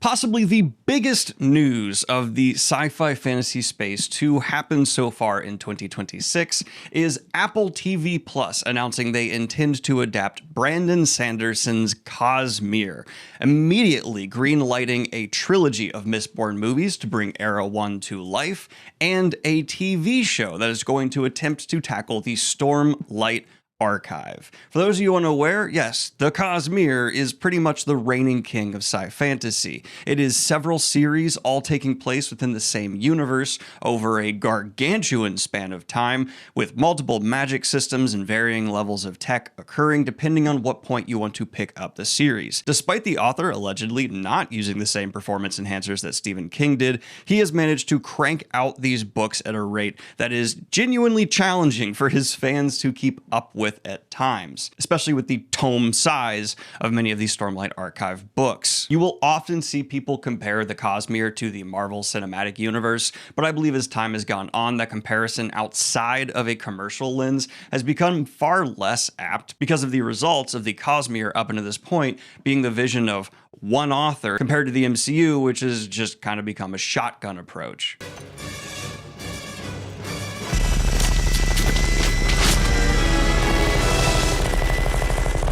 Possibly the biggest news of the sci-fi fantasy space to happen so far in 2026 is Apple TV Plus announcing they intend to adapt Brandon Sanderson's Cosmere, immediately green-lighting a trilogy of Mistborn movies to bring Era 1 to life, and a TV show that is going to attempt to tackle the Stormlight Archive. For those of you unaware, yes, the Cosmere is pretty much the reigning king of sci-fantasy. It is several series all taking place within the same universe over a gargantuan span of time, with multiple magic systems and varying levels of tech occurring depending on what point you want to pick up the series. Despite the author allegedly not using the same performance enhancers that Stephen King did, he has managed to crank out these books at a rate that is genuinely challenging for his fans to keep up with at times, especially with the tome size of many of these Stormlight Archive books. You will often see people compare the Cosmere to the Marvel Cinematic Universe, but I believe as time has gone on, that comparison outside of a commercial lens has become far less apt because of the results of the Cosmere up until this point being the vision of one author compared to the MCU, which has just kind of become a shotgun approach.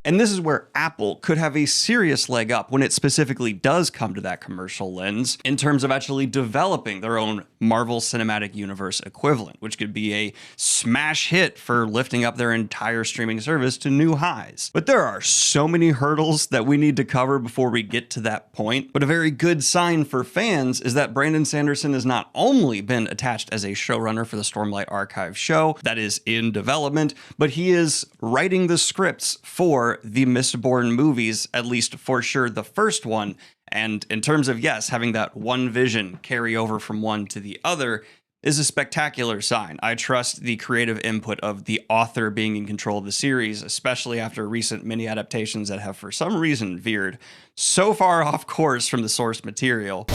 And this is where Apple could have a serious leg up when it specifically does come to that commercial lens in terms of actually developing their own Marvel Cinematic Universe equivalent, which could be a smash hit for lifting up their entire streaming service to new highs. But there are so many hurdles that we need to cover before we get to that point. But a very good sign for fans is that Brandon Sanderson has not only been attached as a showrunner for the Stormlight Archive show that is in development, but he is writing the scripts for the Mistborn movies, at least for sure the first one. And in terms of, yes, having that one vision carry over from one to the other is a spectacular sign. I trust the creative input of the author being in control of the series, especially after recent mini adaptations that have for some reason veered so far off course from the source material.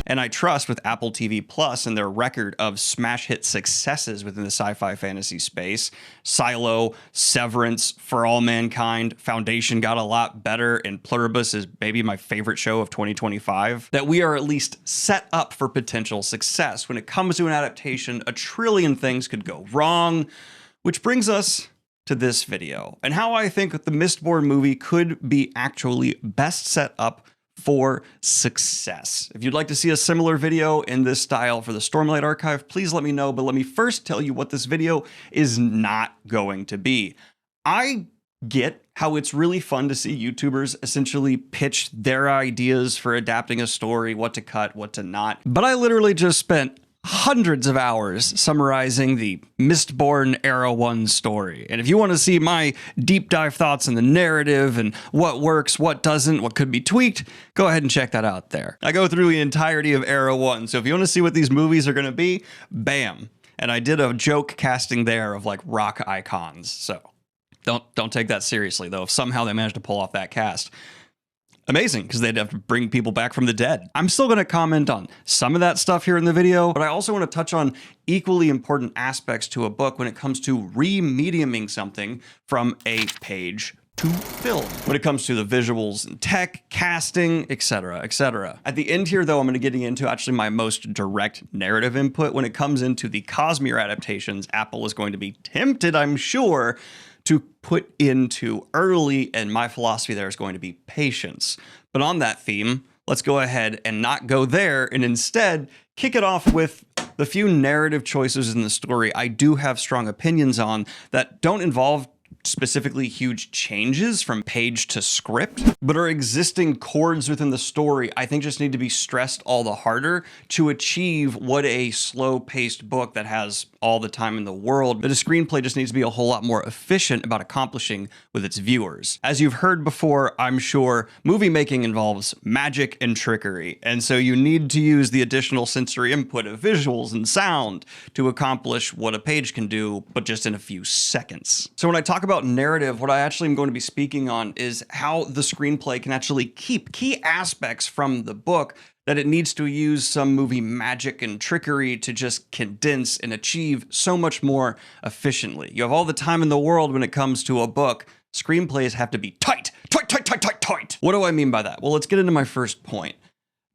And I trust with Apple TV Plus and their record of smash hit successes within the sci-fi fantasy space, Silo, Severance, For All Mankind, Foundation got a lot better, and Pluribus is maybe my favorite show of 2025, that we are at least set up for potential success. When it comes to an adaptation, a trillion things could go wrong, which brings us to this video and how I think the Mistborn movie could be actually best set up for success. If you'd like to see a similar video in this style for the Stormlight Archive, please let me know, but let me first tell you what this video is not going to be. I get how it's really fun to see YouTubers essentially pitch their ideas for adapting a story, what to cut, what to not, but I literally just spent hundreds of hours summarizing the Mistborn Era 1 story. And if you want to see my deep dive thoughts on the narrative and what works, what doesn't, what could be tweaked, go ahead and check that out there. I go through the entirety of Era 1, so if you want to see what these movies are going to be, bam. And I did a joke casting there of like rock icons, so don't take that seriously though, if somehow they managed to pull off that cast. Amazing, because they'd have to bring people back from the dead. I'm still going to comment on some of that stuff here in the video, but I also want to touch on equally important aspects to a book when it comes to remediuming something from a page to film. When it comes to the visuals and tech, casting, etc., etc. At the end here, though, I'm going to get into actually my most direct narrative input. When it comes into the Cosmere adaptations, Apple is going to be tempted, I'm sure, to put into early, and my philosophy there is going to be patience. But on that theme, let's go ahead and not go there and instead kick it off with the few narrative choices in the story I do have strong opinions on that don't involve specifically huge changes from page to script, but are existing chords within the story I think just need to be stressed all the harder to achieve what a slow-paced book that has all the time in the world, but a screenplay just needs to be a whole lot more efficient about accomplishing with its viewers. As you've heard before, I'm sure, movie making involves magic and trickery, and so you need to use the additional sensory input of visuals and sound to accomplish what a page can do, but just in a few seconds. So when I talk about narrative, what I actually am going to be speaking on is how the screenplay can actually keep key aspects from the book that it needs to use some movie magic and trickery to just condense and achieve so much more efficiently. You have all the time in the world when it comes to a book. Screenplays have to be tight, point. What do I mean by that? Well, let's get into my first point.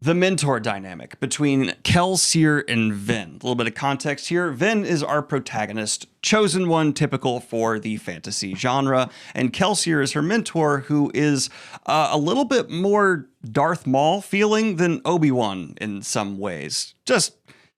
The mentor dynamic between Kelsier and Vin. A little bit of context here. Vin is our protagonist, chosen one typical for the fantasy genre, and Kelsier is her mentor, who is a little bit more Darth Maul feeling than Obi-Wan in some ways.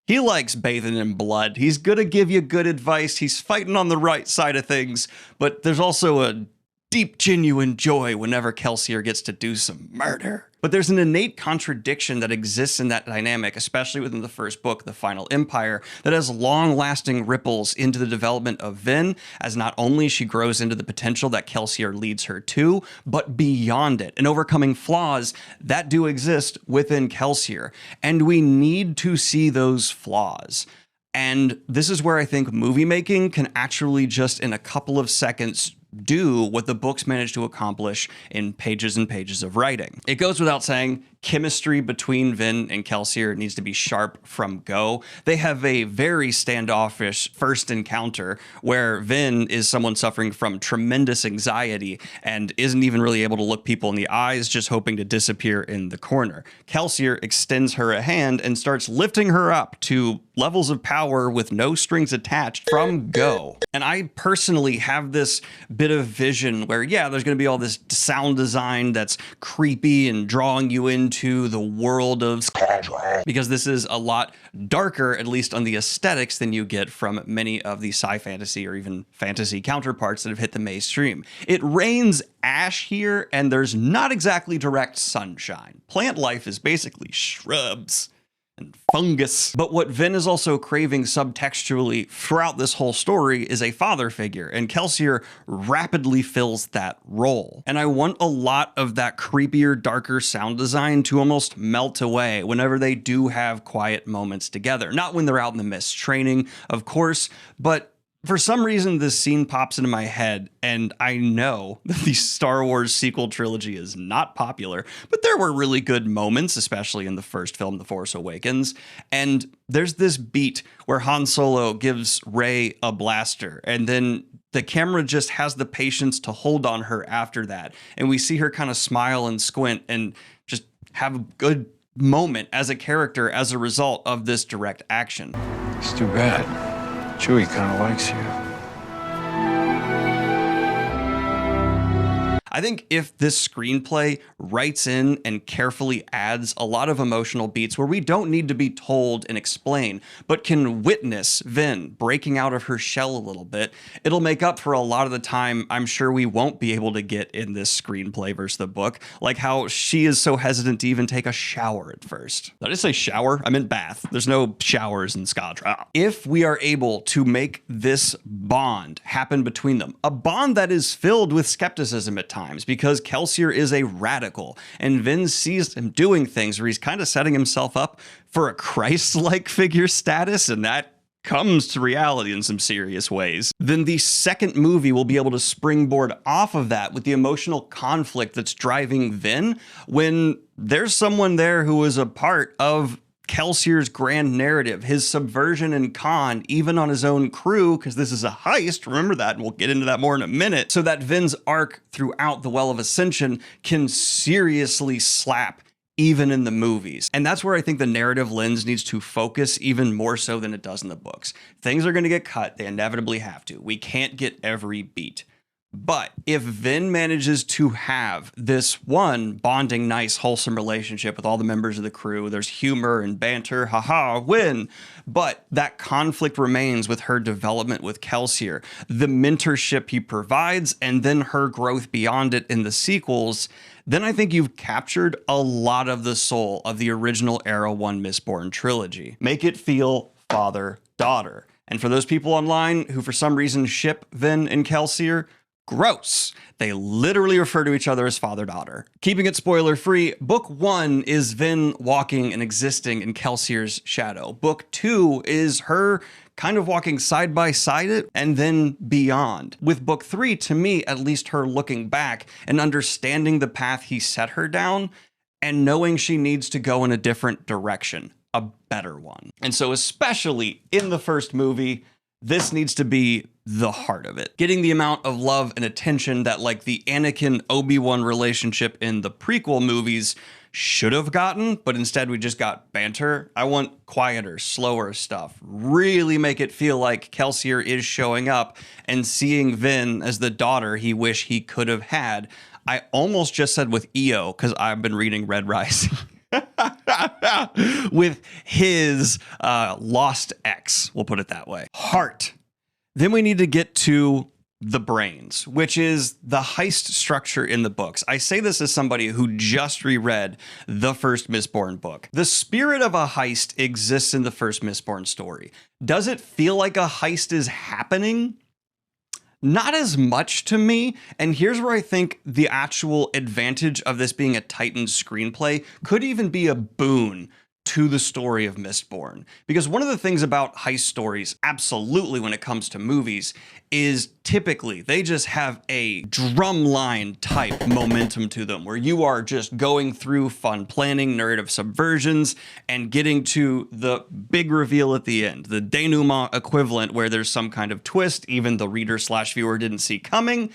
He likes bathing in blood. He's gonna give you good advice. He's fighting on the right side of things, but there's also a deep, genuine joy whenever Kelsier gets to do some murder. But there's an innate contradiction that exists in that dynamic, especially within the first book, The Final Empire, that has long-lasting ripples into the development of Vin, as not only she grows into the potential that Kelsier leads her to, but beyond it, and overcoming flaws that do exist within Kelsier. And we need to see those flaws. And this is where I think movie making can actually just in a couple of seconds do what the books managed to accomplish in pages and pages of writing. It goes without saying, chemistry between Vin and Kelsier needs to be sharp from go. They have a very standoffish first encounter where Vin is someone suffering from tremendous anxiety and isn't even really able to look people in the eyes, just hoping to disappear in the corner. Kelsier extends her a hand and starts lifting her up to levels of power with no strings attached from go. And I personally have this bit of vision where, yeah, there's going to be all this sound design that's creepy and drawing you into the world of, because this is a lot darker, at least on the aesthetics, than you get from many of the sci-fantasy or even fantasy counterparts that have hit the mainstream. It rains ash here, and there's not exactly direct sunshine. Plant life is basically shrubs and fungus. But what Vin is also craving subtextually throughout this whole story is a father figure, and Kelsier rapidly fills that role. And I want a lot of that creepier, darker sound design to almost melt away whenever they do have quiet moments together. Not when they're out in the mist training, of course, but for some reason, this scene pops into my head, and I know that the Star Wars sequel trilogy is not popular, but there were really good moments, especially in the first film, The Force Awakens. And there's this beat where Han Solo gives Rey a blaster, and then the camera just has the patience to hold on her after that. And we see her kind of smile and squint and just have a good moment as a character as a result of this direct action. It's too bad. Chewie kind of likes you. I think if this screenplay writes in and carefully adds a lot of emotional beats where we don't need to be told and explain, but can witness Vin breaking out of her shell a little bit, it'll make up for a lot of the time I'm sure we won't be able to get in this screenplay versus the book, like how she is so hesitant to even take a shower at first. Did I just say shower? I meant bath. There's no showers in Scotland. If we are able to make this bond happen between them, a bond that is filled with skepticism at times, because Kelsier is a radical, and Vin sees him doing things where he's kind of setting himself up for a Christ-like figure status, and that comes to reality in some serious ways. Then the second movie will be able to springboard off of that with the emotional conflict that's driving Vin when there's someone there who is a part of Kelsier's grand narrative, his subversion and con, even on his own crew, because this is a heist, remember that, and we'll get into that more in a minute, so that Vin's arc throughout the Well of Ascension can seriously slap even in the movies. And that's where I think the narrative lens needs to focus even more so than it does in the books. Things are going to get cut, they inevitably have to. We can't get every beat. But if Vin manages to have this one bonding, nice, wholesome relationship with all the members of the crew, there's humor and banter, haha, win. But that conflict remains with her development with Kelsier, the mentorship he provides, and then her growth beyond it in the sequels, then I think you've captured a lot of the soul of the original Era 1 Mistborn trilogy. Make it feel father-daughter. And for those people online who for some reason ship Vin and Kelsier, gross. They literally refer to each other as father-daughter. Keeping it spoiler-free, Book 1 is Vin walking and existing in Kelsier's shadow. Book 2 is her kind of walking side by side it and then beyond. With Book 3, to me, at least her looking back and understanding the path he set her down and knowing she needs to go in a different direction, a better one. And so especially in the first movie, This needs to be the heart of it. Getting the amount of love and attention that like the Anakin Obi-Wan relationship in the prequel movies should have gotten, but instead we just got banter. I want quieter, slower stuff. Really make it feel like Kelsier is showing up and seeing Vin as the daughter he wish he could have had. I almost just said with EO because I've been reading Red Rising. With his lost ex, we'll put it that way. Heart. Then we need to get to the brains, which is the heist structure in the books. I say this as somebody who just reread the first Mistborn book. The spirit of a heist exists in the first Mistborn story. Does it feel like a heist is happening? Not as much to me, and here's where I think the actual advantage of this being a Titan screenplay could even be a boon to the story of Mistborn. Because one of the things about heist stories, absolutely when it comes to movies, is typically they just have a drumline type momentum to them, where you are just going through fun planning, narrative subversions, and getting to the big reveal at the end, the denouement equivalent where there's some kind of twist even the reader/viewer didn't see coming.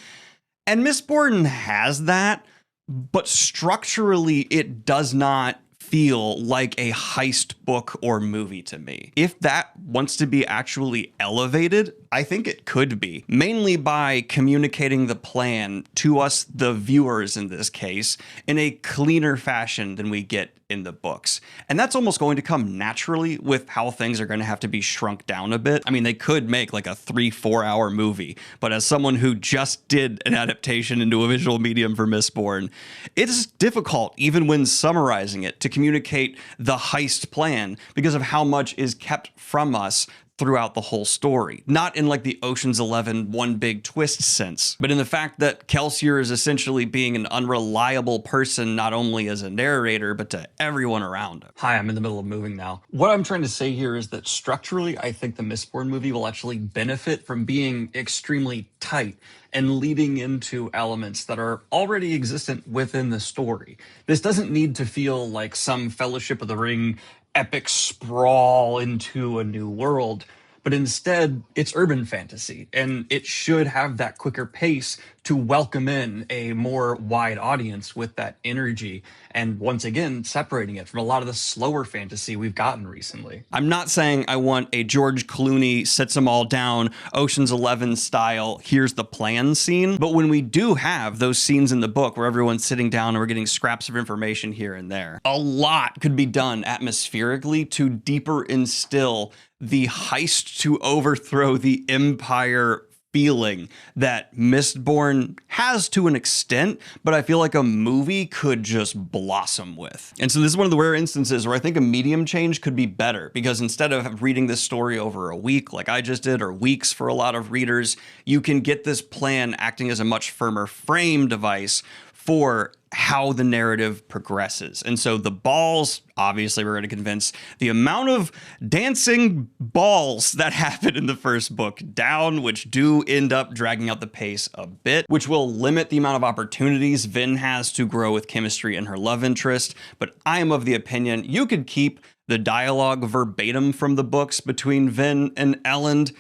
And Mistborn has that, but structurally it does not feel like a heist book or movie to me. If that wants to be actually elevated, I think it could be, mainly by communicating the plan to us, the viewers in this case, in a cleaner fashion than we get in the books. And that's almost going to come naturally with how things are going to have to be shrunk down a bit. I mean, they could make like a 3-4 hour movie, but as someone who just did an adaptation into a visual medium for Mistborn, it's difficult, even when summarizing it, to communicate the heist plan because of how much is kept from us throughout the whole story. Not in like the Ocean's 11 one big twist sense, but in the fact that Kelsier is essentially being an unreliable person, not only as a narrator, but to everyone around him. Hi, I'm in the middle of moving now. What I'm trying to say here is that structurally, I think the Mistborn movie will actually benefit from being extremely tight and leading into elements that are already existent within the story. This doesn't need to feel like some Fellowship of the Ring epic sprawl into a new world, but instead it's urban fantasy, and it should have that quicker pace to welcome in a more wide audience with that energy, and once again separating it from a lot of the slower fantasy we've gotten recently. I'm not saying I want a George Clooney sits them all down Ocean's 11 style here's the plan scene, but when we do have those scenes in the book where everyone's sitting down and we're getting scraps of information here and there, a lot could be done atmospherically to deeper instill the heist to overthrow the empire feeling that Mistborn has to an extent, but I feel like a movie could just blossom with. And so this is one of the rare instances where I think a medium change could be better, because instead of reading this story over a week like I just did, or weeks for a lot of readers, you can get this plan acting as a much firmer frame device for how the narrative progresses. And so the balls, obviously we're going to convince the amount of dancing balls that happen in the first book down, which do end up dragging out the pace a bit, which will limit the amount of opportunities Vin has to grow with chemistry and her love interest. But I am of the opinion you could keep the dialogue verbatim from the books between Vin and Elend,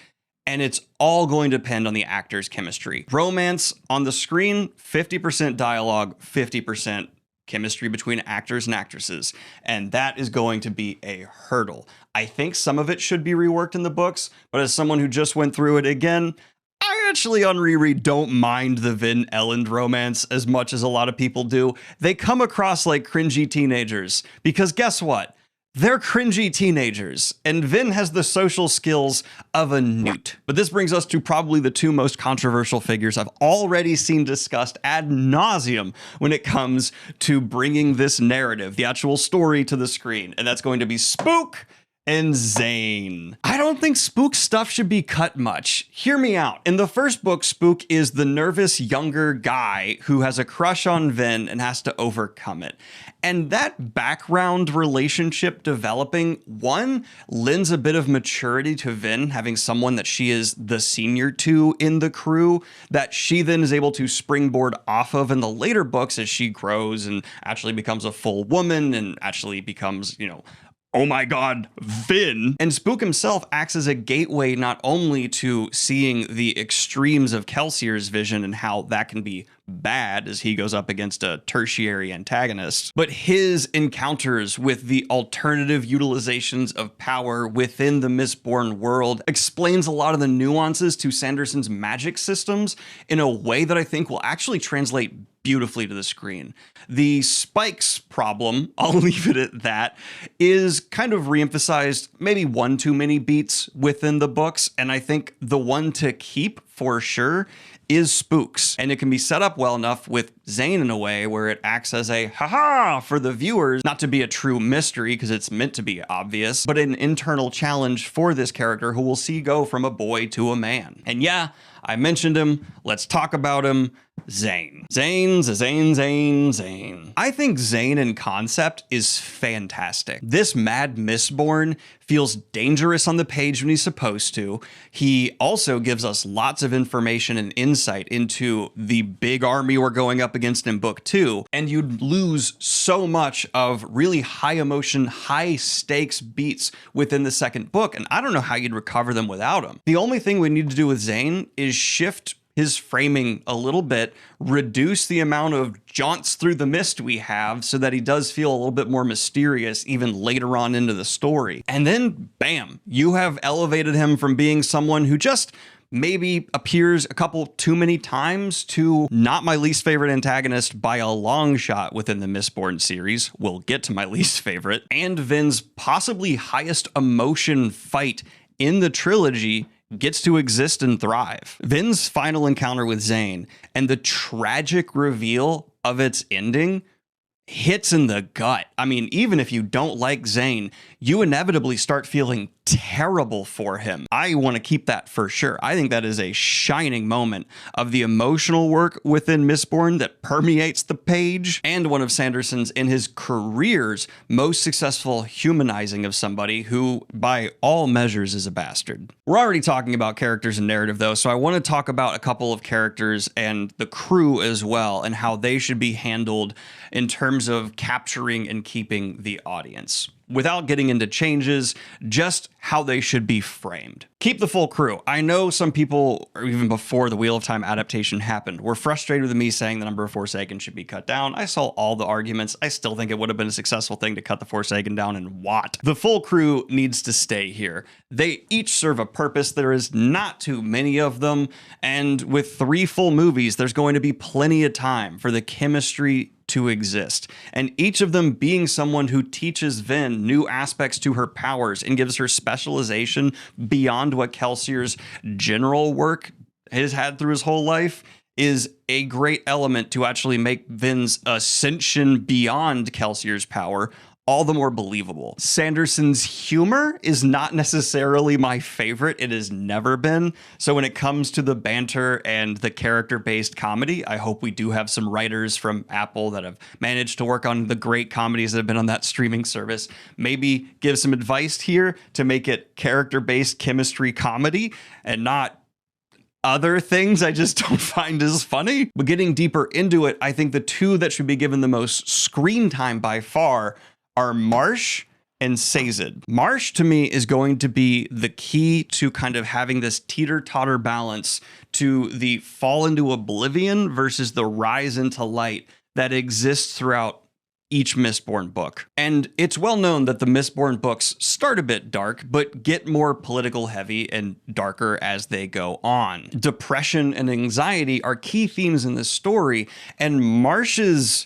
and it's all going to depend on the actors' chemistry. Romance on the screen, 50% dialogue, 50% chemistry between actors and actresses. And that is going to be a hurdle. I think some of it should be reworked in the books, but as someone who just went through it again, I actually on reread don't mind the Vin Elend romance as much as a lot of people do. They come across like cringy teenagers, because guess what? They're cringy teenagers, and Vin has the social skills of a newt. But this brings us to probably the two most controversial figures I've already seen discussed ad nauseum when it comes to bringing this narrative, the actual story, to the screen, and that's going to be Spook and Zane. I don't think Spook's stuff should be cut much. Hear me out. In the first book, Spook is the nervous younger guy who has a crush on Vin and has to overcome it. And that background relationship developing, one, lends a bit of maturity to Vin, having someone that she is the senior to in the crew, that she then is able to springboard off of in the later books as she grows and actually becomes a full woman and actually becomes, oh my god, Vin. And Spook himself acts as a gateway not only to seeing the extremes of Kelsier's vision and how that can be bad as he goes up against a tertiary antagonist, but his encounters with the alternative utilizations of power within the Mistborn world explains a lot of the nuances to Sanderson's magic systems in a way that I think will actually translate beautifully to the screen. The spikes problem, I'll leave it at that, is kind of reemphasized maybe one too many beats within the books, and I think the one to keep for sure is Spooks. And it can be set up well enough with Zane in a way where it acts as a haha for the viewers, not to be a true mystery because it's meant to be obvious, but an internal challenge for this character who we'll see go from a boy to a man. And yeah, I mentioned him. Let's talk about him. Zane. Zane. I think Zane in concept is fantastic. This mad Mistborn feels dangerous on the page when he's supposed to. He also gives us lots of information and insight into the big army we're going up against in book 2, and you'd lose so much of really high emotion, high stakes beats within the second book, and I don't know how you'd recover them without him. The only thing we need to do with Zane is shift his framing a little bit, reduce the amount of jaunts through the mist we have so that he does feel a little bit more mysterious even later on into the story. And then, bam, you have elevated him from being someone who just maybe appears a couple too many times to not my least favorite antagonist by a long shot within the Mistborn series. We'll get to my least favorite. And Vin's possibly highest emotion fight in the trilogy gets to exist and thrive. Vin's final encounter with Zane and the tragic reveal of its ending hits in the gut. I mean, even if you don't like Zane, you inevitably start feeling terrible for him. I want to keep that for sure. I think that is a shining moment of the emotional work within Mistborn that permeates the page, and one of Sanderson's, in his career's, most successful humanizing of somebody who, by all measures, is a bastard. We're already talking about characters and narrative, though, so I want to talk about a couple of characters and the crew as well, and how they should be handled in terms of capturing and keeping the audience. Without getting into changes, just how they should be framed. Keep the full crew. I know some people, or even before the Wheel of Time adaptation happened, were frustrated with me saying the number of Forsaken should be cut down. I saw all the arguments. I still think it would have been a successful thing to cut the Forsaken down and what. The full crew needs to stay here. They each serve a purpose. There is not too many of them. And with 3 full movies, there's going to be plenty of time for the chemistry to exist, and each of them being someone who teaches Vin new aspects to her powers and gives her specialization beyond what Kelsier's general work has had through his whole life is a great element to actually make Vin's ascension beyond Kelsier's power all the more believable. Sanderson's humor is not necessarily my favorite. It has never been. So when it comes to the banter and the character-based comedy, I hope we do have some writers from Apple that have managed to work on the great comedies that have been on that streaming service. Maybe give some advice here to make it character-based chemistry comedy and not other things I just don't find as funny. But getting deeper into it, I think the two that should be given the most screen time by far are Marsh and Sazed. Marsh, to me, is going to be the key to kind of having this teeter-totter balance to the fall into oblivion versus the rise into light that exists throughout each Mistborn book. And it's well known that the Mistborn books start a bit dark, but get more political heavy and darker as they go on. Depression and anxiety are key themes in this story, and Marsh's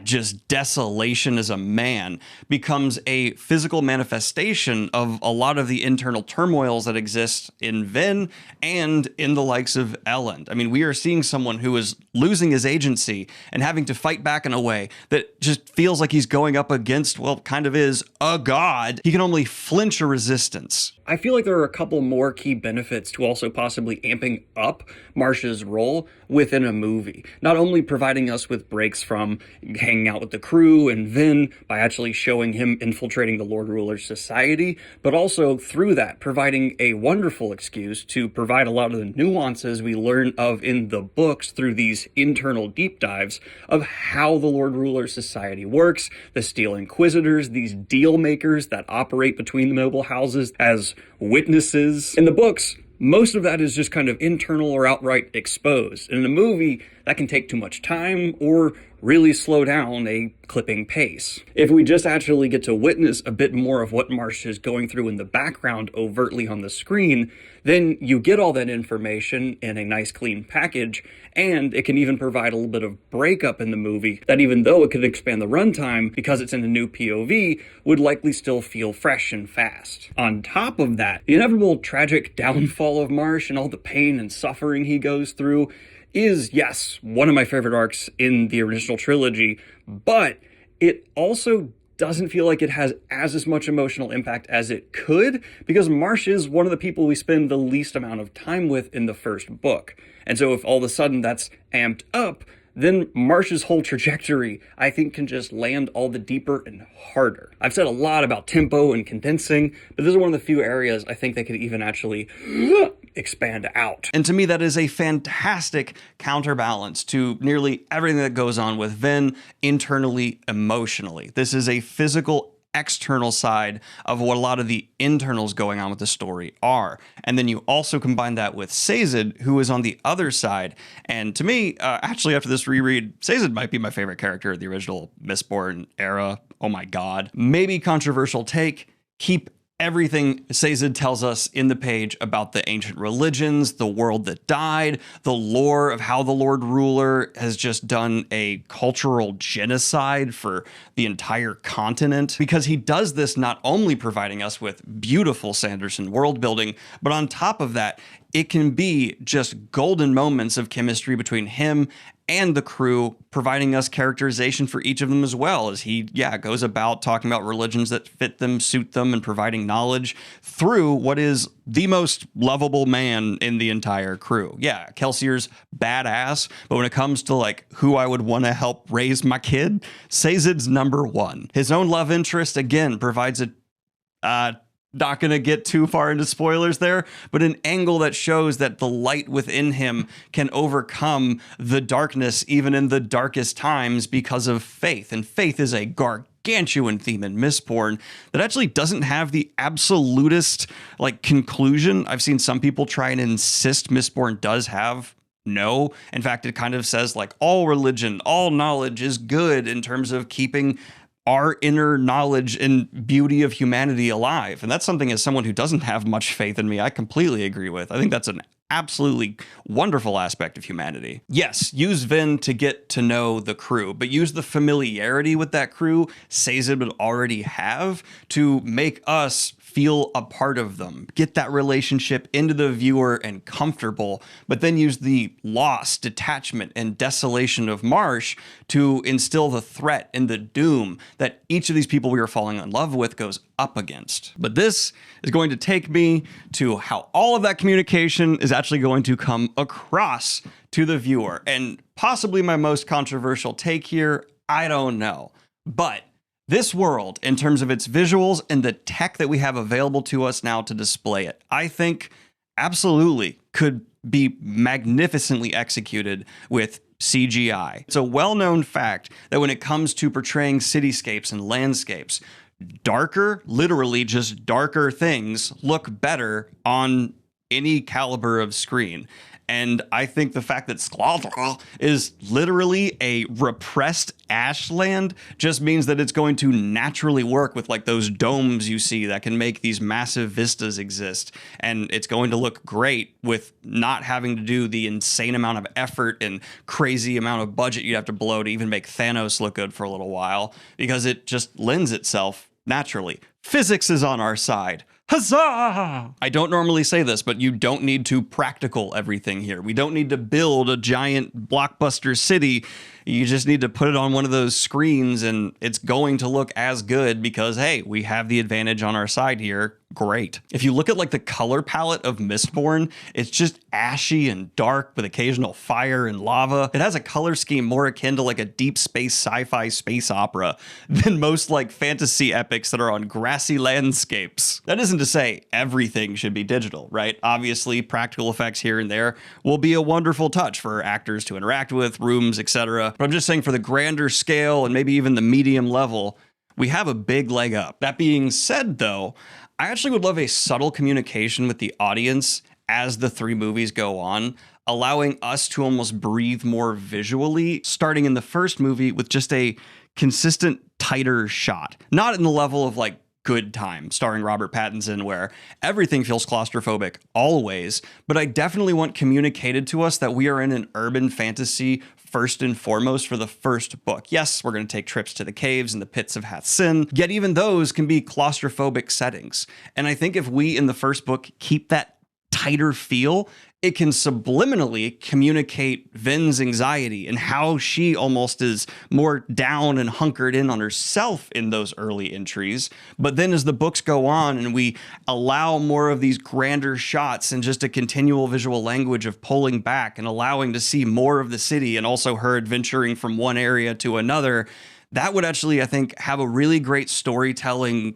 just desolation as a man becomes a physical manifestation of a lot of the internal turmoils that exist in Vin and in the likes of Elend. I mean, we are seeing someone who is losing his agency and having to fight back in a way that just feels like he's going up against, well, kind of is a god. He can only flinch a resistance. I feel like there are a couple more key benefits to also possibly amping up Marsh's role within a movie. Not only providing us with breaks from hanging out with the crew and Vin by actually showing him infiltrating the Lord Ruler's society, but also through that providing a wonderful excuse to provide a lot of the nuances we learn of in the books through these internal deep dives of how the Lord Ruler's society works, the Steel Inquisitors, these deal makers that operate between the noble houses as witnesses. In the books, most of that is just kind of internal or outright exposed. In a movie, that can take too much time or really slow down a clipping pace. If we just actually get to witness a bit more of what Marsh is going through in the background overtly on the screen, then you get all that information in a nice clean package, and it can even provide a little bit of breakup in the movie that, even though it could expand the runtime because it's in a new POV, would likely still feel fresh and fast. On top of that, the inevitable tragic downfall of Marsh and all the pain and suffering he goes through is, yes, one of my favorite arcs in the original trilogy, but it also doesn't feel like it has as much emotional impact as it could, because Marsh is one of the people we spend the least amount of time with in the first book. And so if all of a sudden that's amped up, then Marsh's whole trajectory, I think, can just land all the deeper and harder. I've said a lot about tempo and condensing, but this is one of the few areas I think they could even actually expand out. And to me, that is a fantastic counterbalance to nearly everything that goes on with Vin internally, emotionally. This is a physical external side of what a lot of the internals going on with the story are. And then you also combine that with Sazed, who is on the other side. And to me, actually, after this reread, Sazed might be my favorite character of the original Mistborn era. Oh my God. Maybe controversial take. Keep everything Sazed tells us in the page about the ancient religions, the world that died, the lore of how the Lord Ruler has just done a cultural genocide for the entire continent, because he does this not only providing us with beautiful Sanderson world building, but on top of that, it can be just golden moments of chemistry between him and the crew, providing us characterization for each of them as well, as he, goes about talking about religions that fit them, suit them, and providing knowledge through what is the most lovable man in the entire crew. Yeah, Kelsier's badass, but when it comes to like who I would want to help raise my kid, Sazed's number one. His own love interest, again, provides a not going to get too far into spoilers there, but an angle that shows that the light within him can overcome the darkness even in the darkest times because of faith. And faith is a gargantuan theme in Mistborn that actually doesn't have the absolutist conclusion. I've seen some people try and insist Mistborn does have. No. In fact, it kind of says all religion, all knowledge is good in terms of keeping our inner knowledge and beauty of humanity alive. And that's something, as someone who doesn't have much faith in me, I completely agree with. I think that's an absolutely wonderful aspect of humanity. Yes, use Vin to get to know the crew, but use the familiarity with that crew Sazed would already have to make us feel a part of them, get that relationship into the viewer and comfortable, but then use the loss, detachment, and desolation of Marsh to instill the threat and the doom that each of these people we are falling in love with goes up against. But this is going to take me to how all of that communication is actually going to come across to the viewer. And possibly my most controversial take here, I don't know. But this world, in terms of its visuals and the tech that we have available to us now to display it, I think absolutely could be magnificently executed with CGI. It's a well-known fact that when it comes to portraying cityscapes and landscapes, darker, literally just darker things look better on any caliber of screen. And I think the fact that Skladra is literally a repressed ashland just means that it's going to naturally work with those domes you see that can make these massive vistas exist. And it's going to look great with not having to do the insane amount of effort and crazy amount of budget you'd have to blow to even make Thanos look good for a little while, because it just lends itself naturally. Physics is on our side. Huzzah! I don't normally say this, but you don't need to practical everything here. We don't need to build a giant blockbuster city. You just need to put it on one of those screens and it's going to look as good because, hey, we have the advantage on our side here. Great. If you look at like the color palette of Mistborn, it's just ashy and dark with occasional fire and lava. It has a color scheme more akin to like a deep space sci-fi space opera than most like fantasy epics that are on grassy landscapes. That isn't to say everything should be digital, right? Obviously, practical effects here and there will be a wonderful touch for actors to interact with, rooms, etc. But I'm just saying for the grander scale and maybe even the medium level, we have a big leg up. That being said, though, I actually would love a subtle communication with the audience as the 3 movies go on, allowing us to almost breathe more visually, starting in the first movie with just a consistent, tighter shot. Not in the level of like Good Time, starring Robert Pattinson, where everything feels claustrophobic always, but I definitely want communicated to us that we are in an urban fantasy first and foremost for the first book. Yes, we're going to take trips to the caves and the pits of Hath-Sin, yet even those can be claustrophobic settings. And I think if we in the first book keep that tighter feel, it can subliminally communicate Vin's anxiety and how she almost is more down and hunkered in on herself in those early entries. But then as the books go on and we allow more of these grander shots and just a continual visual language of pulling back and allowing to see more of the city and also her adventuring from one area to another, that would actually, I think, have a really great storytelling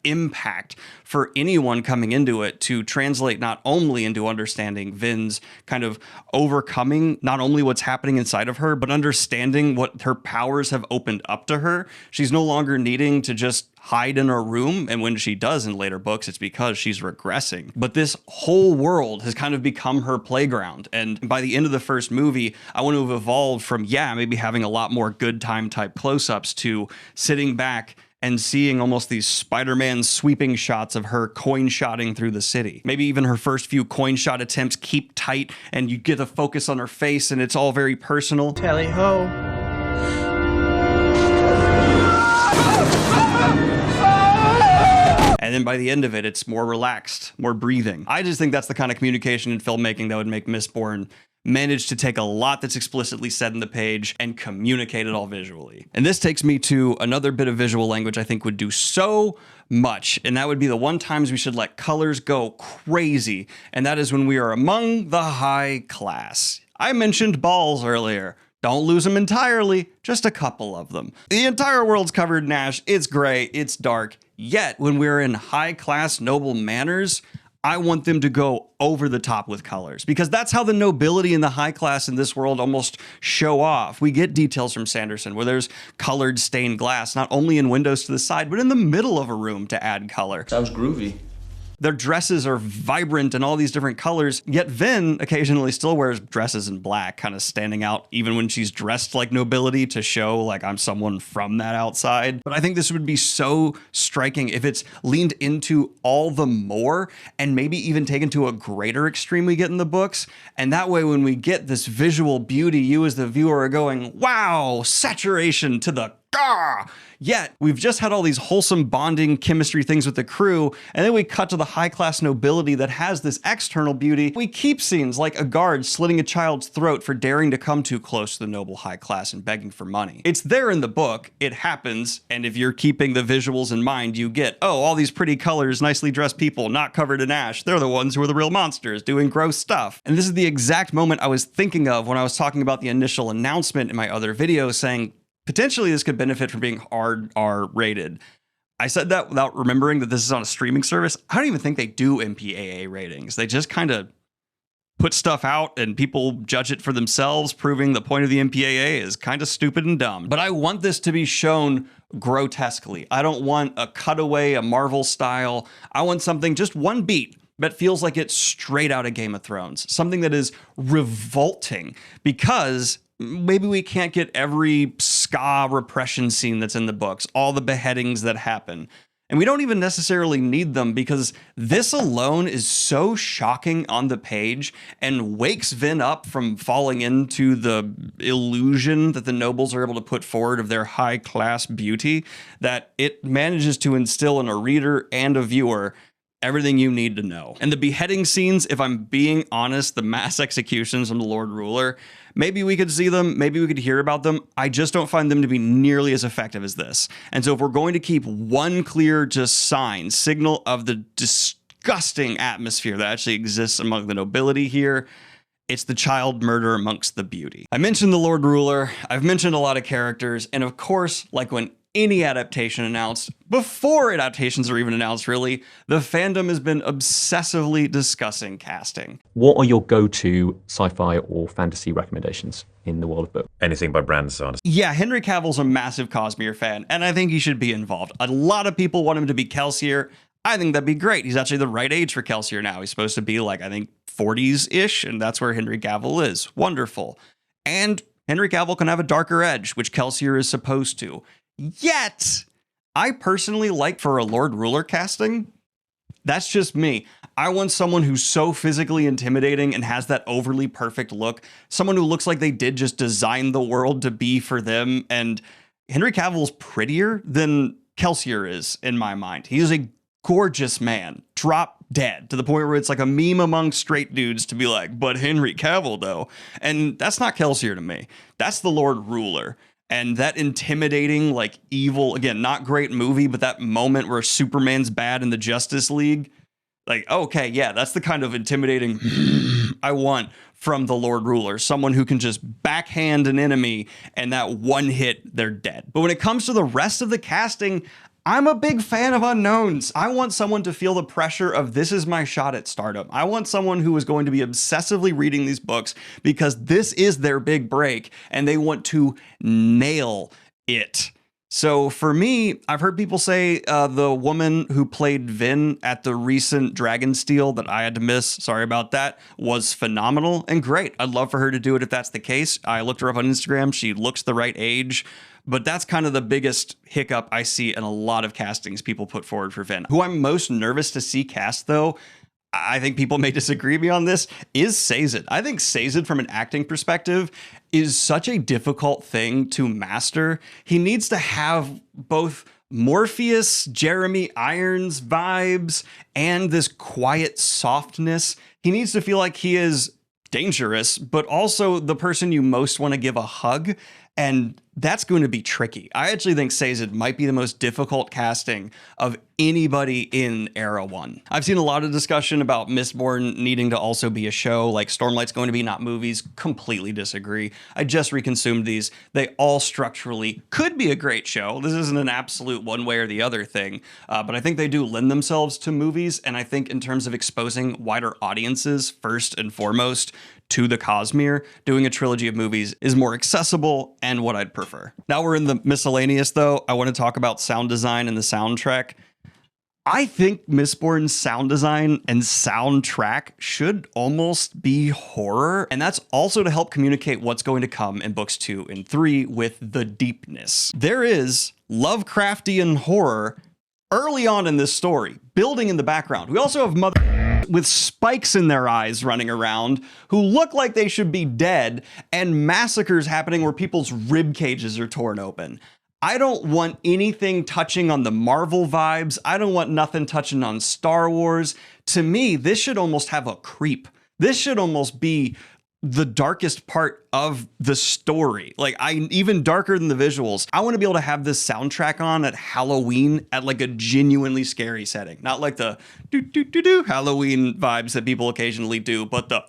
impact for anyone coming into it to translate not only into understanding Vin's kind of overcoming not only what's happening inside of her, but understanding what her powers have opened up to her. She's no longer needing to just hide in her room, and when she does in later books, it's because she's regressing. But this whole world has kind of become her playground, and by the end of the first movie, I want to have evolved from, yeah, maybe having a lot more Good Time type close-ups to sitting back and seeing almost these Spider-Man sweeping shots of her coin shotting through the city. Maybe even her first few coin shot attempts keep tight and you get a focus on her face and it's all very personal. Tally ho. And then by the end of it, it's more relaxed, more breathing. I just think that's the kind of communication and filmmaking that would make Mistborn manage to take a lot that's explicitly said in the page and communicate it all visually. And this takes me to another bit of visual language I think would do so much, and that would be the one times we should let colors go crazy, and that is when we are among the high class. I mentioned balls earlier. Don't lose them entirely, just a couple of them. The entire world's covered in ash, it's gray, it's dark, yet when we're in high class noble manners, I want them to go over the top with colors because that's how the nobility and the high class in this world almost show off. We get details from Sanderson where there's colored stained glass, not only in windows to the side, but in the middle of a room to add color. Sounds groovy. Their dresses are vibrant in all these different colors, yet Vin occasionally still wears dresses in black, kind of standing out even when she's dressed like nobility to show like I'm someone from that outside. But I think this would be so striking if it's leaned into all the more and maybe even taken to a greater extreme we get in the books. And that way, when we get this visual beauty, you as the viewer are going, wow, saturation to the gah! Yet, we've just had all these wholesome bonding chemistry things with the crew, and then we cut to the high-class nobility that has this external beauty. We keep scenes like a guard slitting a child's throat for daring to come too close to the noble high class and begging for money. It's there in the book, it happens, and if you're keeping the visuals in mind, you get, oh, all these pretty colors, nicely dressed people, not covered in ash, they're the ones who are the real monsters, doing gross stuff. And this is the exact moment I was thinking of when I was talking about the initial announcement in my other video saying, potentially this could benefit from being hard R rated. I said that without remembering that this is on a streaming service. I don't even think they do MPAA ratings. They just kind of put stuff out and people judge it for themselves, proving the point of the MPAA is kind of stupid and dumb. But I want this to be shown grotesquely. I don't want a cutaway, a Marvel style. I want something, just one beat, that feels like it's straight out of Game of Thrones. Something that is revolting because maybe we can't get every ska repression scene that's in the books, all the beheadings that happen. And we don't even necessarily need them because this alone is so shocking on the page and wakes Vin up from falling into the illusion that the nobles are able to put forward of their high class beauty that it manages to instill in a reader and a viewer everything you need to know. And the beheading scenes, if I'm being honest, the mass executions from the Lord Ruler, maybe we could see them, maybe we could hear about them. I just don't find them to be nearly as effective as this. And so if we're going to keep one clear just signal of the disgusting atmosphere that actually exists among the nobility here, it's the child murder amongst the beauty. I mentioned the Lord Ruler, I've mentioned a lot of characters, and of course, like when any adaptation announced, before adaptations are even announced really, the fandom has been obsessively discussing casting. What are your go-to sci-fi or fantasy recommendations in the world of book? Anything by Brandon Sanderson. Yeah, Henry Cavill's a massive Cosmere fan, and I think he should be involved. A lot of people want him to be Kelsier. I think that'd be great. He's actually the right age for Kelsier now. He's supposed to be like, I think, 40s-ish, and that's where Henry Cavill is. Wonderful. And Henry Cavill can have a darker edge, which Kelsier is supposed to. Yet, I personally like for a Lord Ruler casting, that's just me. I want someone who's so physically intimidating and has that overly perfect look. Someone who looks like they did just design the world to be for them. And Henry Cavill's prettier than Kelsier is in my mind. He is a gorgeous man, drop dead, to the point where it's like a meme among straight dudes to be like, but Henry Cavill though. And that's not Kelsier to me. That's the Lord Ruler. And that intimidating, like evil, again, not great movie, but that moment where Superman's bad in the Justice League, like, okay, yeah, that's the kind of intimidating I want from the Lord Ruler. Someone who can just backhand an enemy and that one hit, they're dead. But when it comes to the rest of the casting, I'm a big fan of unknowns. I want someone to feel the pressure of this is my shot at stardom. I want someone who is going to be obsessively reading these books because this is their big break and they want to nail it. So for me, I've heard people say the woman who played Vin at the recent Dragonsteel that I had to miss, sorry about that, was phenomenal and great. I'd love for her to do it if that's the case. I looked her up on Instagram. She looks the right age. But that's kind of the biggest hiccup I see in a lot of castings people put forward for Vin. Who I'm most nervous to see cast, though, I think people may disagree with me on this, is Sazed. I think Sazed, from an acting perspective, is such a difficult thing to master. He needs to have both Morpheus, Jeremy Irons vibes, and this quiet softness. He needs to feel like he is dangerous, but also the person you most want to give a hug. And that's going to be tricky. I actually think Sazed might be the most difficult casting of anybody in Era 1. I've seen a lot of discussion about Mistborn needing to also be a show, like Stormlight's going to be, not movies. Completely disagree. I just reconsumed these. They all structurally could be a great show. This isn't an absolute one way or the other thing, but I think they do lend themselves to movies. And I think in terms of exposing wider audiences, first and foremost, to the Cosmere, doing a trilogy of movies is more accessible and what I'd prefer. Now we're in the miscellaneous, though. I want to talk about sound design and the soundtrack. I think Mistborn's sound design and soundtrack should almost be horror, and that's also to help communicate what's going to come in books 2 and 3 with the deepness. There is Lovecraftian horror early on in this story, building in the background. We also have mother with spikes in their eyes running around who look like they should be dead, and massacres happening where people's rib cages are torn open. I don't want anything touching on the Marvel vibes. I don't want nothing touching on Star Wars. To me, this should almost have a creep. This should almost be the darkest part of the story. Like, even darker than the visuals. I want to be able to have this soundtrack on at Halloween at like a genuinely scary setting. Not like the do Halloween vibes that people occasionally do, but the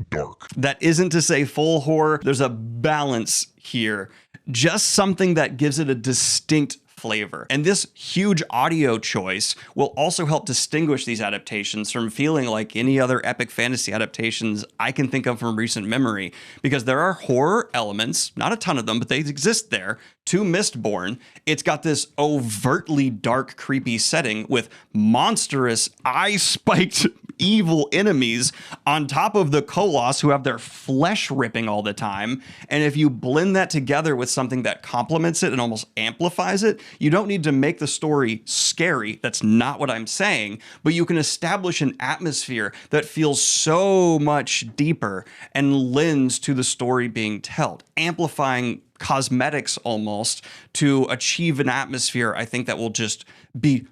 dark. That isn't to say full horror. There's a balance here. Just something that gives it a distinct flavor. And this huge audio choice will also help distinguish these adaptations from feeling like any other epic fantasy adaptations I can think of from recent memory, because there are horror elements, not a ton of them, but they exist there, to Mistborn. It's got this overtly dark, creepy setting with monstrous, eye-spiked evil enemies on top of the Koloss who have their flesh ripping all the time. And if you blend that together with something that complements it and almost amplifies it, you don't need to make the story scary. That's not what I'm saying, but you can establish an atmosphere that feels so much deeper and lends to the story being told, amplifying cosmetics almost to achieve an atmosphere I think that will just be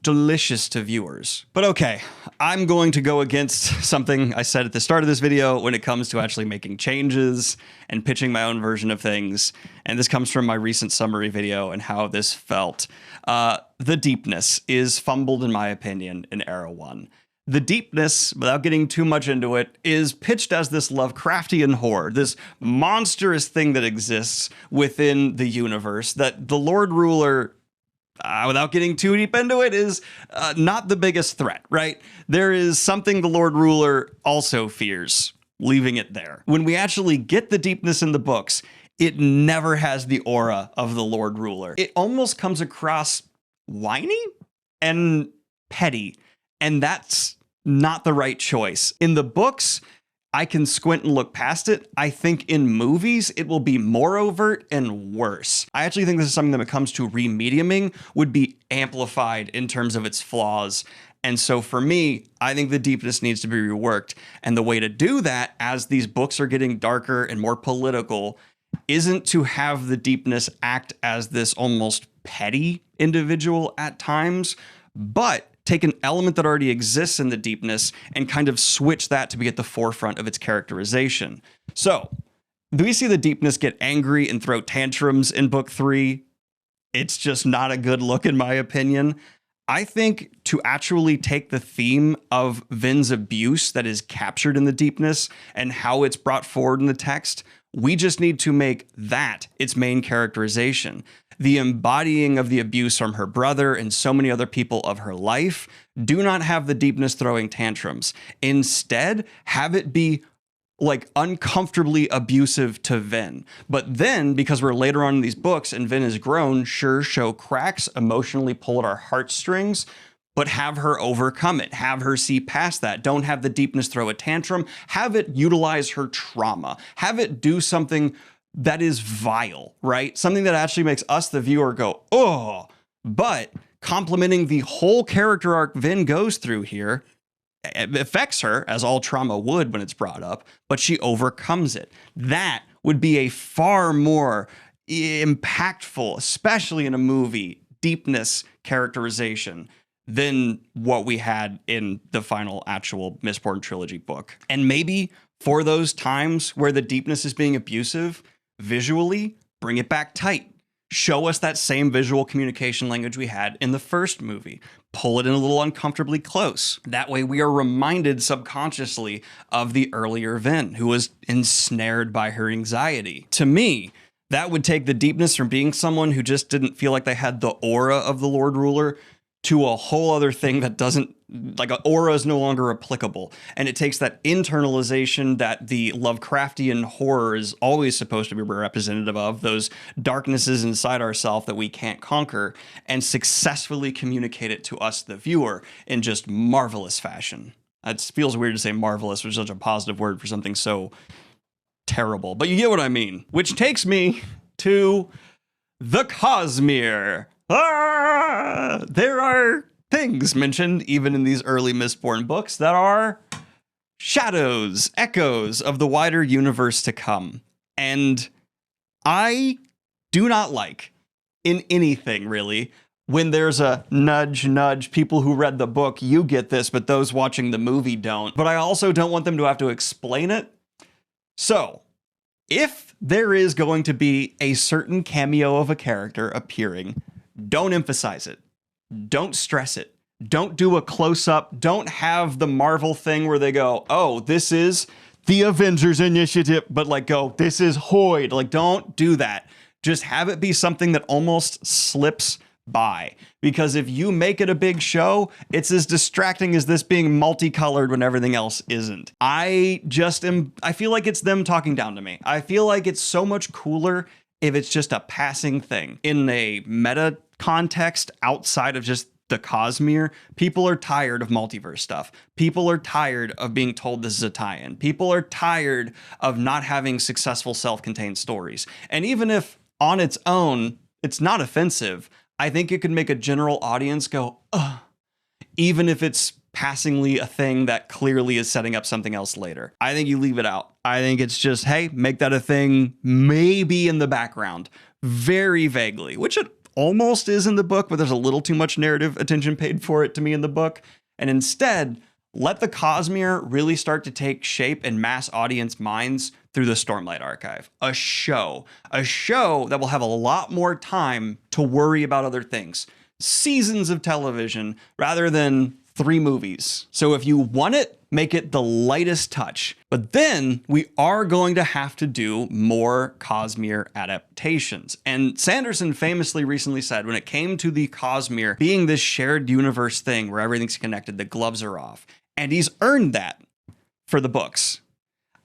delicious to viewers. But okay, I'm going to go against something I said at the start of this video when it comes to actually making changes and pitching my own version of things. And this comes from my recent summary video and how this felt. The deepness is fumbled, in my opinion, in Era 1. The deepness, without getting too much into it, is pitched as this Lovecraftian horror, this monstrous thing that exists within the universe that the Lord Ruler, without getting too deep into it, is not the biggest threat, right? There is something the Lord Ruler also fears, leaving it there. When we actually get the deepness in the books, it never has the aura of the Lord Ruler. It almost comes across whiny and petty, and that's not the right choice. In the books, I can squint and look past it. I think in movies, it will be more overt and worse. I actually think this is something that when it comes to remediuming would be amplified in terms of its flaws. And so for me, I think the deepness needs to be reworked. And the way to do that, as these books are getting darker and more political, isn't to have the deepness act as this almost petty individual at times, but take an element that already exists in the deepness and kind of switch that to be at the forefront of its characterization. So, do we see the deepness get angry and throw tantrums in book 3? It's just not a good look, in my opinion. I think to actually take the theme of Vin's abuse that is captured in the deepness and how it's brought forward in the text, we just need to make that its main characterization. The embodying of the abuse from her brother and so many other people of her life do not have the deepness throwing tantrums. Instead, have it be like uncomfortably abusive to Vin. But then, because we're later on in these books and Vin has grown, sure, show cracks, emotionally pull at our heartstrings, but have her overcome it. Have her see past that. Don't have the deepness throw a tantrum. Have it utilize her trauma. Have it do something that is vile, right? Something that actually makes us, the viewer, go, oh, but complementing the whole character arc Vin goes through here, it affects her, as all trauma would when it's brought up, but she overcomes it. That would be a far more impactful, especially in a movie, deepness characterization than what we had in the final actual Mistborn trilogy book. And maybe for those times where the deepness is being abusive, visually, bring it back tight. Show us that same visual communication language we had in the first movie. Pull it in a little uncomfortably close. That way we are reminded subconsciously of the earlier Vin, who was ensnared by her anxiety. To me, that would take the deepness from being someone who just didn't feel like they had the aura of the Lord Ruler to a whole other thing that doesn't, like, an aura is no longer applicable. And it takes that internalization that the Lovecraftian horror is always supposed to be representative of, those darknesses inside ourselves that we can't conquer, and successfully communicate it to us, the viewer, in just marvelous fashion. It feels weird to say marvelous, which is such a positive word for something so terrible, but you get what I mean. Which takes me to the Cosmere. There are things mentioned even in these early Mistborn books that are shadows, echoes of the wider universe to come. And I do not like, in anything really, when there's a nudge, nudge, people who read the book, you get this, but those watching the movie don't. But I also don't want them to have to explain it. So, if there is going to be a certain cameo of a character appearing, don't emphasize it. Don't stress it. Don't do a close-up. Don't have the Marvel thing where they go, oh, this is the Avengers Initiative, but like go, this is Hoyd. Like, don't do that. Just have it be something that almost slips by. Because if you make it a big show, it's as distracting as this being multicolored when everything else isn't. I feel like it's them talking down to me. I feel like it's so much cooler if it's just a passing thing. In a meta context outside of just the Cosmere, people are tired of multiverse stuff. People are tired of being told this is a tie-in. People are tired of not having successful self-contained stories. And even if on its own, it's not offensive, I think it could make a general audience go, ugh, even if it's passingly a thing that clearly is setting up something else later. I think you leave it out. I think it's just, hey, make that a thing maybe in the background, very vaguely, which it almost is in the book, but there's a little too much narrative attention paid for it to me in the book. And instead, let the Cosmere really start to take shape in mass audience minds through the Stormlight Archive. A show that will have a lot more time to worry about other things. Seasons of television rather than 3 movies. So if you want it, make it the lightest touch. But then we are going to have to do more Cosmere adaptations. And Sanderson famously recently said when it came to the Cosmere being this shared universe thing where everything's connected, the gloves are off. And he's earned that for the books.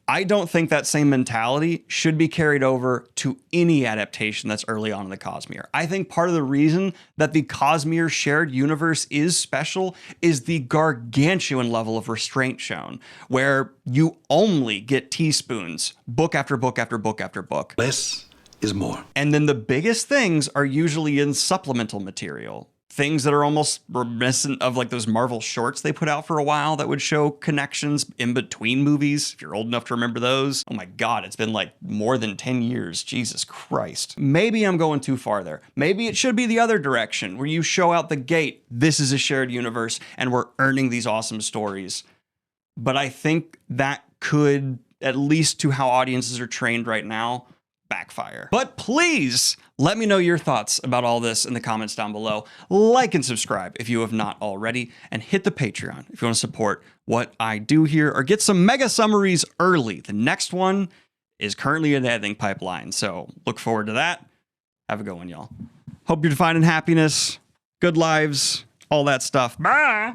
I don't think that same mentality should be carried over to any adaptation that's early on in the Cosmere. I think part of the reason that the Cosmere shared universe is special is the gargantuan level of restraint shown, where you only get teaspoons, book after book after book after book. Less is more. And then the biggest things are usually in supplemental material. Things that are almost reminiscent of like those Marvel shorts they put out for a while that would show connections in between movies. If you're old enough to remember those. Oh my God, it's been like more than 10 years. Jesus Christ. Maybe I'm going too far there. Maybe it should be the other direction where you show out the gate. This is a shared universe and we're earning these awesome stories. But I think that could, at least to how audiences are trained right now, backfire. But please let me know your thoughts about all this in the comments down below. Like and subscribe if you have not already, and hit the Patreon if you want to support what I do here or get some mega summaries early. The next one is currently in the editing pipeline, so look forward to that. Have a good one, y'all. Hope you're finding happiness, good lives, all that stuff. Bye.